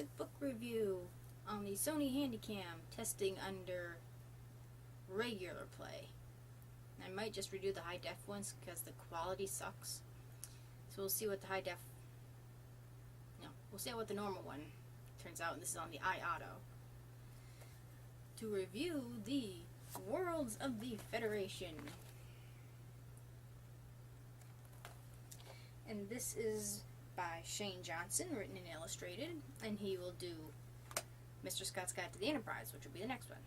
classic book review on the Sony Handycam, testing under regular play. I might just redo the high def ones because the quality sucks. So we'll see what the high def, we'll see what the normal one turns out, and this is on the iAuto. To review the Worlds of the Federation. And this is by Shane Johnson, written and illustrated, and he will do Mr. Scott's Guide to the Enterprise, which will be the next one.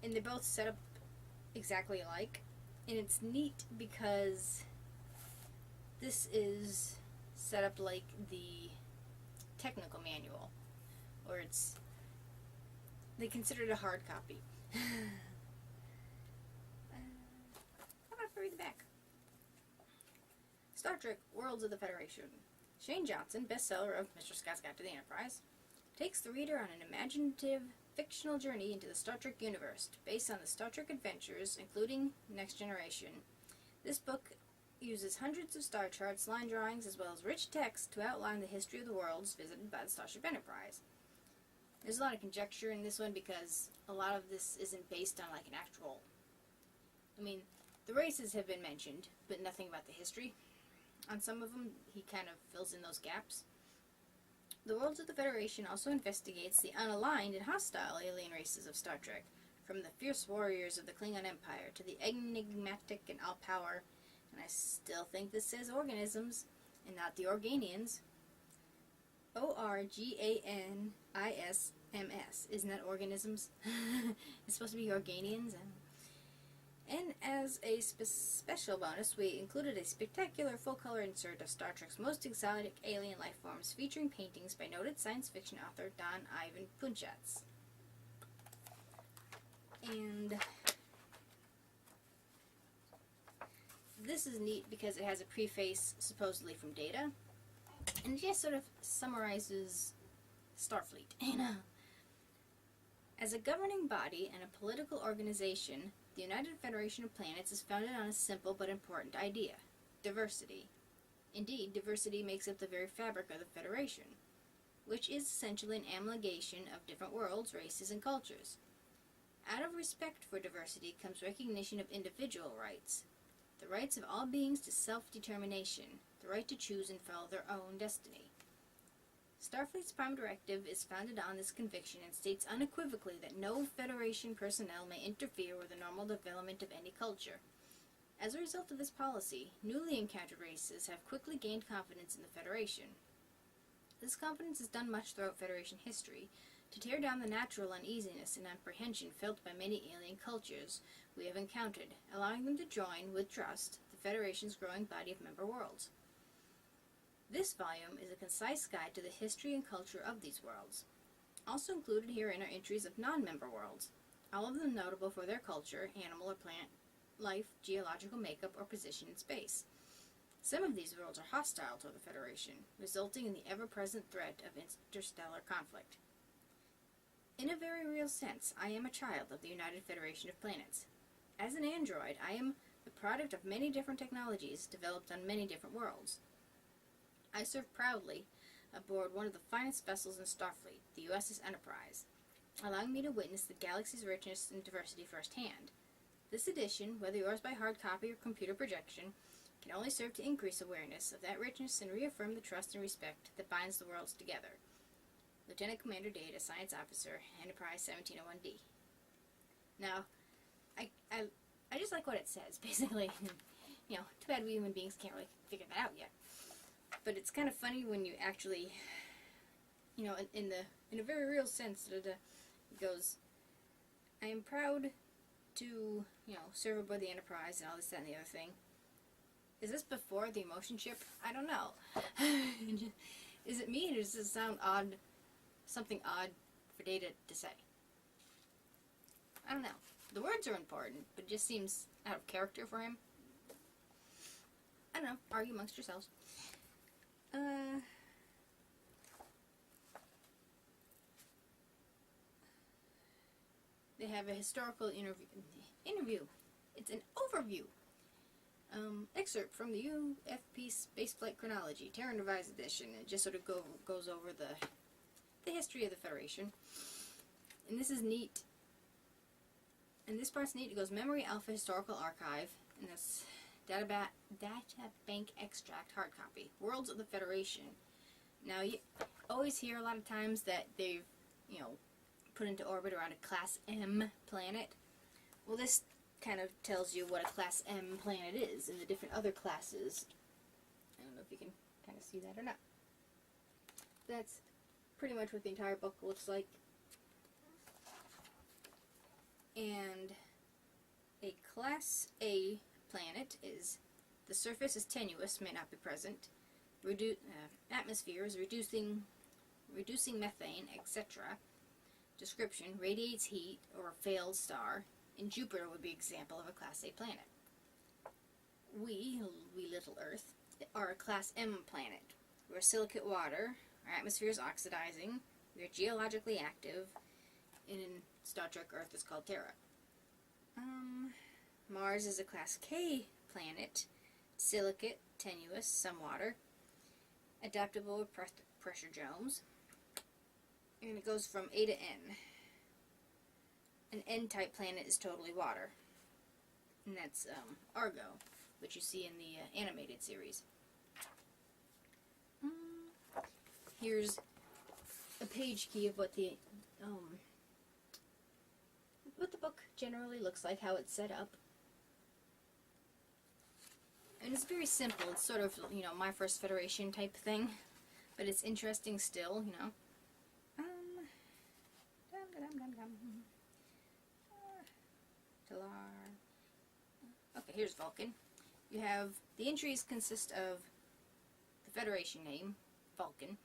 And they're both set up exactly alike, and it's neat because this is set up like the technical manual, or they consider it a hard copy. How about if I read the back? Star Trek Worlds of the Federation. Shane Johnson, bestseller of Mr. Scott's Guide to the Enterprise, takes the reader on an imaginative, fictional journey into the Star Trek universe, based on the Star Trek adventures, including Next Generation. This book uses hundreds of star charts, line drawings, as well as rich text to outline the history of the worlds visited by the Starship Enterprise. There's a lot of conjecture in this one because a lot of this isn't based on like an actual... the races have been mentioned, but nothing about the history. On some of them, he kind of fills in those gaps. The Worlds of the Federation also investigates the unaligned and hostile alien races of Star Trek, from the fierce warriors of the Klingon Empire to the enigmatic and all-power, and I still think this says organisms, and not the Organians. Organisms. Isn't that organisms? It's supposed to be Organians. And as a special bonus, we included a spectacular full-color insert of Star Trek's most exotic alien life forms, featuring paintings by noted science fiction author Don Ivan Punchatz. And this is neat because it has a preface supposedly from Data, and it just sort of summarizes Starfleet. As a governing body and a political organization, the United Federation of Planets is founded on a simple but important idea: diversity. Indeed, diversity makes up the very fabric of the Federation, which is essentially an amalgamation of different worlds, races, and cultures. Out of respect for diversity comes recognition of individual rights, the rights of all beings to self-determination, the right to choose and follow their own destiny. Starfleet's Prime Directive is founded on this conviction and states unequivocally that no Federation personnel may interfere with the normal development of any culture. As a result of this policy, newly encountered races have quickly gained confidence in the Federation. This confidence has done much throughout Federation history to tear down the natural uneasiness and apprehension felt by many alien cultures we have encountered, allowing them to join, with trust, the Federation's growing body of member worlds. This volume is a concise guide to the history and culture of these worlds. Also included herein are entries of non-member worlds, all of them notable for their culture, animal or plant life, geological makeup, or position in space. Some of these worlds are hostile to the Federation, resulting in the ever-present threat of interstellar conflict. In a very real sense, I am a child of the United Federation of Planets. As an android, I am the product of many different technologies developed on many different worlds. I serve proudly aboard one of the finest vessels in Starfleet, the USS Enterprise, allowing me to witness the galaxy's richness and diversity firsthand. This edition, whether yours by hard copy or computer projection, can only serve to increase awareness of that richness and reaffirm the trust and respect that binds the worlds together. Lieutenant Commander Data, Science Officer, Enterprise 1701D. Now, I just like what it says, basically. Too bad we human beings can't really figure that out yet. But it's kind of funny when you actually, in a very real sense, it goes, I am proud to, serve aboard the Enterprise and all this, that, and the other thing. Is this before the emotion chip? I don't know. Is it me, or does this sound odd, something odd for Data to say? I don't know. The words are important, but it just seems out of character for him. I don't know. Argue amongst yourselves. They have a historical interview. It's an overview. Excerpt from the UFP Spaceflight Chronology, Terran Revised Edition. It just sort of goes over the the history of the Federation. And this is neat. And this part's neat. It goes Memory Alpha Historical Archive, and that's Data Bank Extract hard copy. Worlds of the Federation. Now, you always hear a lot of times that they've, put into orbit around a Class M planet. Well, this kind of tells you what a Class M planet is and the different other classes. I don't know if you can kind of see that or not. That's pretty much what the entire book looks like. And a Class A planet is, the surface is tenuous, may not be present, atmosphere is reducing methane, etc. Description, radiates heat, or a failed star. And Jupiter would be an example of a Class A planet. We little Earth, are a Class M planet. We're silicate water, our atmosphere is oxidizing, we're geologically active, and in Star Trek, Earth is called Terra. Mars is a Class K planet, silicate, tenuous, some water, adaptable with pressure domes, and it goes from A to N. An N-type planet is totally water, and that's Argo, which you see in the animated series. Here's a page key of what the book generally looks like, how it's set up. And it's very simple. It's sort of, My First Federation type thing, but it's interesting still, Okay, here's Vulcan. You have, the entries consist of the Federation name, Vulcan,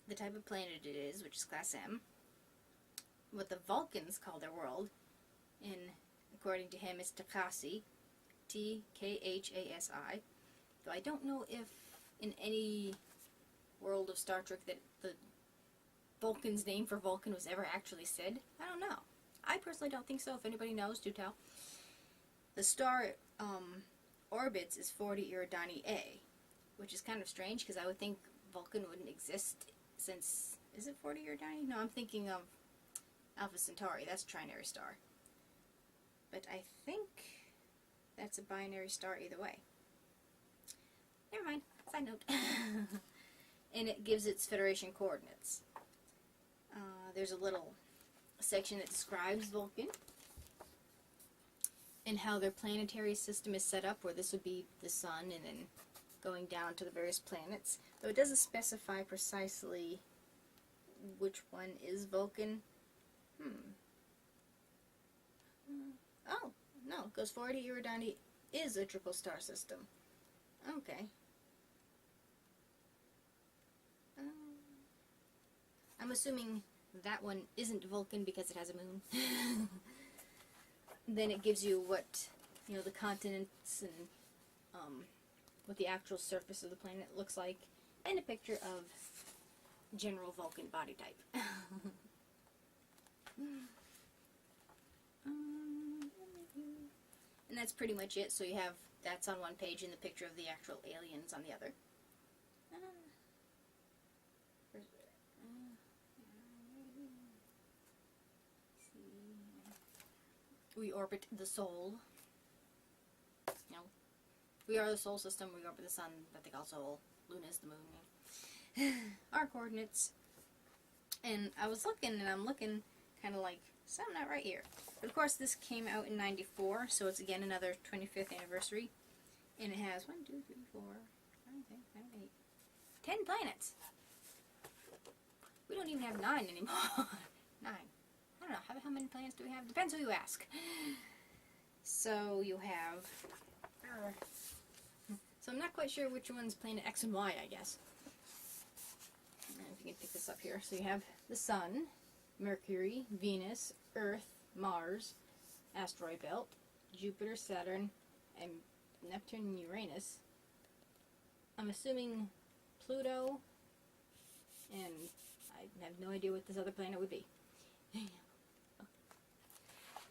the type of planet it is, which is Class M, what the Vulcans call their world, and according to him it's Takhasi, Tkhasi, though I don't know if in any world of Star Trek that the Vulcan's name for Vulcan was ever actually said. I don't know. I personally don't think so. If anybody knows, do tell. The star orbits is 40 Eridani A, which is kind of strange because I would think Vulcan wouldn't exist since, is it 40 Eridani? No, I'm thinking of Alpha Centauri. That's a trinary star. But I think that's a binary star either way. Never mind. Side note. And it gives its Federation coordinates. There's a little section that describes Vulcan and how their planetary system is set up, where this would be the sun and then going down to the various planets. Though it doesn't specify precisely which one is Vulcan. Oh, no, it goes 40 Eridani is a triple star system. Okay. I'm assuming that one isn't Vulcan because it has a moon. Then it gives you what, the continents and what the actual surface of the planet looks like, and a picture of general Vulcan body type. And that's pretty much it. So you have, that's on one page and the picture of the actual aliens on the other. We orbit the Sol. We are the Sol system, we orbit the Sun, but they call Sol. Luna is the Moon. Our coordinates. And I was looking, and I'm looking kind of like, something not right here. But of course, this came out in '94, so it's again another 25th anniversary. And it has 1, 2, 3, 4, 5, 6, 7, 8, 10 planets. We don't even have 9 anymore. 9. I don't know, how many planets do we have? Depends who you ask. So you have, so I'm not quite sure which one's planet X and Y, I guess. I don't know if you can pick this up here. So you have the Sun, Mercury, Venus, Earth, Mars, asteroid belt, Jupiter, Saturn, and Neptune and Uranus. I'm assuming Pluto, and I have no idea what this other planet would be.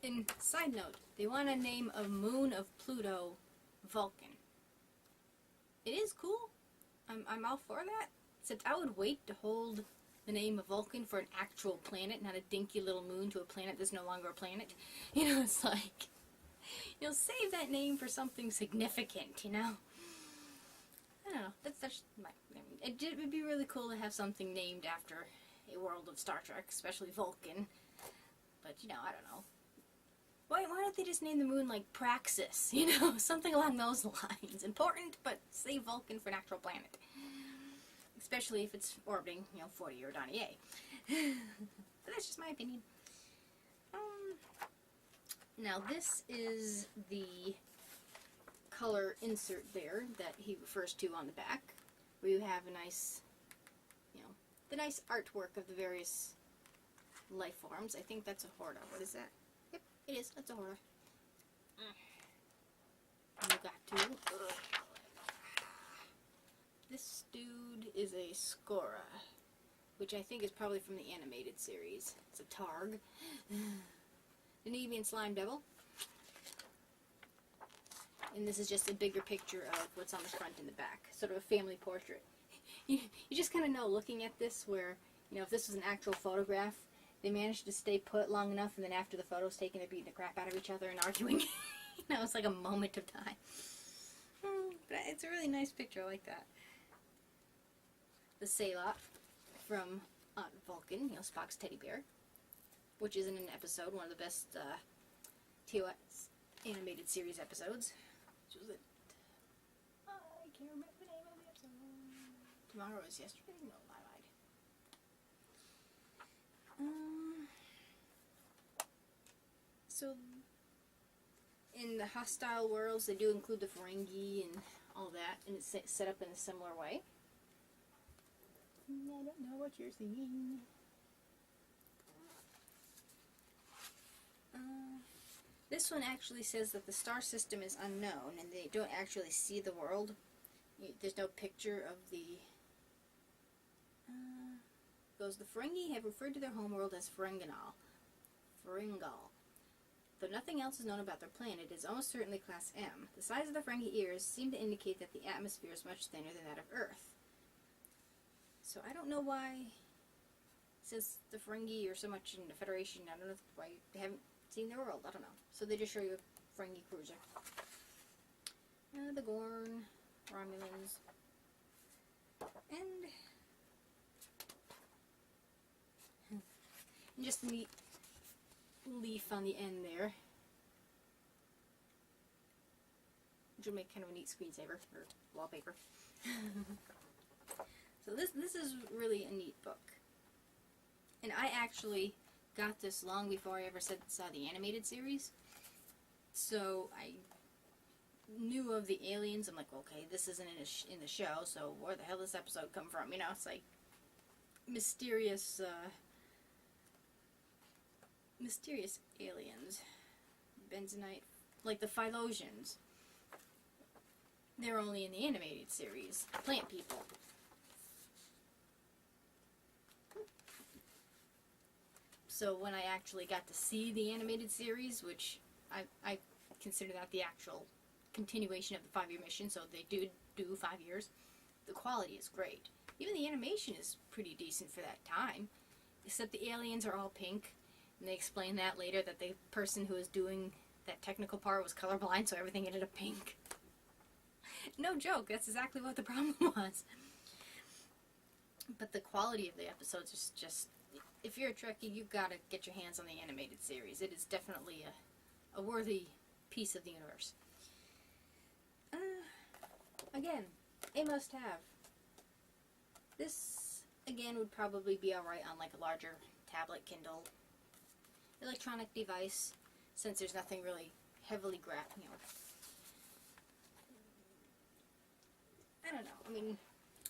And side note, they want to name a moon of Pluto Vulcan. It is cool. I'm all for that. Except I would wait to hold the name of Vulcan for an actual planet, not a dinky little moon to a planet that's no longer a planet. You know, it's like, you know, save that name for something significant, you know? I don't know, that's my, I mean, it would be really cool to have something named after a world of Star Trek, especially Vulcan. But, you know, I don't know. Why don't they just name the moon like Praxis, you know, something along those lines? Important, but say Vulcan for an actual planet. Especially if it's orbiting, you know, 40 Eridani A. But that's just my opinion. Now this is the color insert there that he refers to on the back, where you have a nice, you know, the nice artwork of the various life forms. I think that's a Horta. What is that? Yep, it is. That's a Horta. This dude is a Skora, which I think is probably from the animated series. It's a Targ. The Nevian Slime Devil. And this is just a bigger picture of what's on the front and the back. Sort of a family portrait. You just kind of know, looking at this, where, you know, if this was an actual photograph, they managed to stay put long enough, and then after the photo's taken, they're beating the crap out of each other and arguing. You know, it's like a moment of time. But it's a really nice picture. I like that. The Salot from Vulcan, you know, Spock's teddy bear, which is in an episode, one of the best TOS animated series episodes. Which was it? I can't remember the name of the episode. Tomorrow is yesterday? No, I lied. So, in the hostile worlds, they do include the Ferengi and all that, and it's set up in a similar way. I don't know what you're seeing. This one actually says that the star system is unknown, and they don't actually see the world. There's no picture of the... goes, the Ferengi have referred to their homeworld as Ferengal. Though nothing else is known about their planet, it is almost certainly Class M. The size of the Ferengi ears seem to indicate that the atmosphere is much thinner than that of Earth. So I don't know why, since the Ferengi are so much in the Federation, I don't know why they haven't seen their world. I don't know. So they just show you a Ferengi cruiser. The Gorn, Romulans, and just a neat leaf on the end there, which will make kind of a neat screensaver or wallpaper. So this is really a neat book, and I actually got this long before I ever saw the animated series. So I knew of the aliens. I'm like, okay, this isn't in the show, so where the hell does this episode come from? You know, it's like mysterious aliens, Benzonite, like the Phylosians. They're only in the animated series, plant people. So when I actually got to see the animated series, which I consider that the actual continuation of the 5-year mission, so they do 5 years, the quality is great. Even the animation is pretty decent for that time, except the aliens are all pink, and they explain that later, that the person who was doing that technical part was colorblind, so everything ended up pink. No joke, that's exactly what the problem was. But the quality of the episodes is just... If you're a Trekkie, you've got to get your hands on the animated series. It is definitely a worthy piece of the universe. Again, a must-have. This, again, would probably be alright on like a larger tablet, Kindle, electronic device, since there's nothing really heavily you know. I don't know. I mean,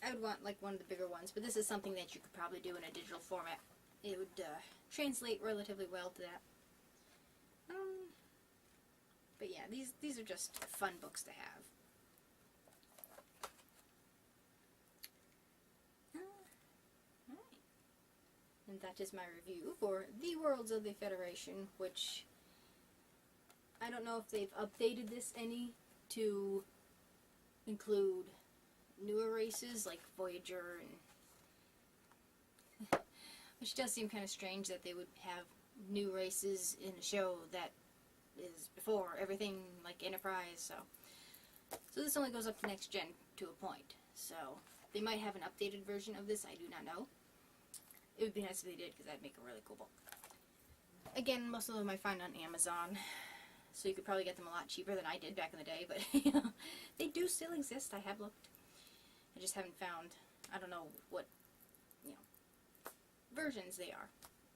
I would want like one of the bigger ones, but this is something that you could probably do in a digital format. It would translate relatively well to that. But yeah, these are just fun books to have. Alright. And that is my review for The Worlds of the Federation, which I don't know if they've updated this any to include newer races like Voyager and Which does seem kind of strange that they would have new races in a show that is before everything like Enterprise, so this only goes up to next gen to a point. So they might have an updated version of this, I do not know. It would be nice if they did, because that'd make a really cool book. Again, most of them I find on Amazon, so you could probably get them a lot cheaper than I did back in the day, but you know, they do still exist. I have looked. I just haven't found, I don't know what, you know, versions they are.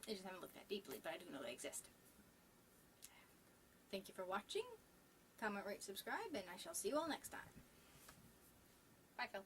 I just haven't looked that deeply, but I do know they exist. Thank you for watching. Comment, rate, subscribe, and I shall see you all next time. Bye, Phil.